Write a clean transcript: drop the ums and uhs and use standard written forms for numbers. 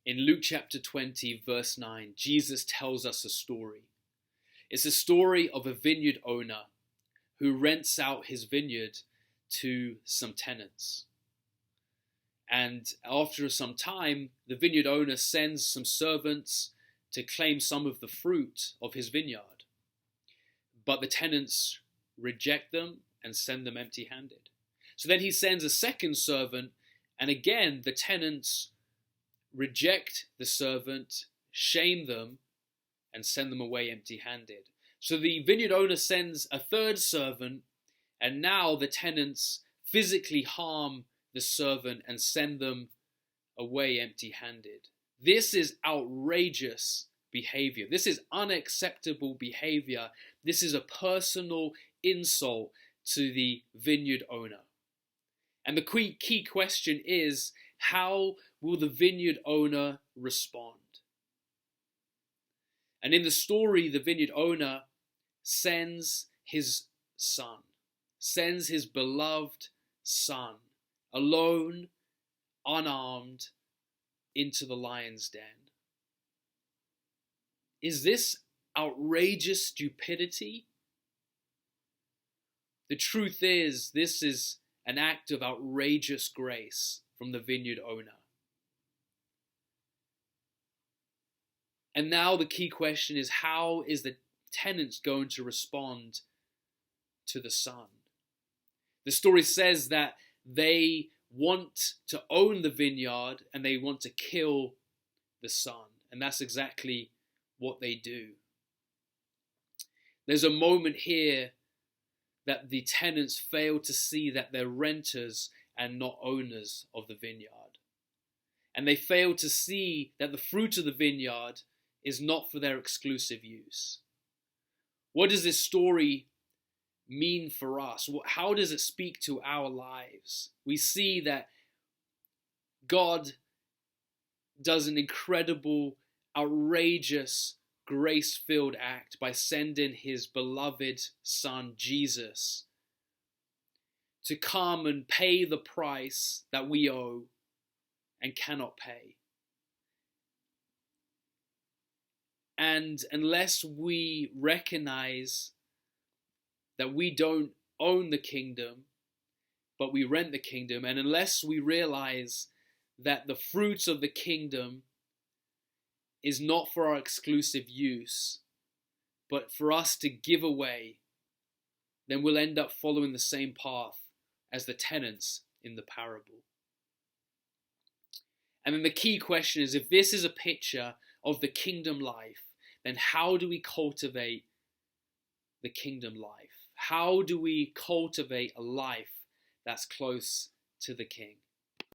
In Luke chapter 20, verse 9, Jesus tells us a story. It's a story of a vineyard owner who rents out his vineyard to some tenants. And after some time, the vineyard owner sends some servants to claim some of the fruit of his vineyard. But the tenants reject them and send them empty-handed. So then he sends a second servant, and again the tenants reject the servant, shame them, and send them away empty-handed. So the vineyard owner sends a third servant, and now the tenants physically harm the servant and send them away empty-handed. This is outrageous behavior. This is unacceptable behavior. This is a personal insult to the vineyard owner. And the key question is, how will the vineyard owner respond? And in the story, the vineyard owner sends his son, sends his beloved son, alone, unarmed, into the lion's den. Is this outrageous stupidity? The truth is, this is an act of outrageous grace from the vineyard owner. And now the key question is, how is the tenants going to respond to the son? The story says that they want to own the vineyard and they want to kill the son. And that's exactly what they do. There's a moment here that the tenants fail to see that they're renters and not owners of the vineyard. And they fail to see that the fruit of the vineyard is not for their exclusive use. What does this story mean for us? How does it speak to our lives? We see that God does an incredible, outrageous, grace-filled act by sending his beloved son, Jesus, to come and pay the price that we owe and cannot pay. And unless we recognize that we don't own the kingdom, but we rent the kingdom, and unless we realize that the fruits of the kingdom is not for our exclusive use, but for us to give away, then we'll end up following the same path as the tenants in the parable. And then the key question is, if this is a picture of the kingdom life, then how do we cultivate the kingdom life? How do we cultivate a life that's close to the King?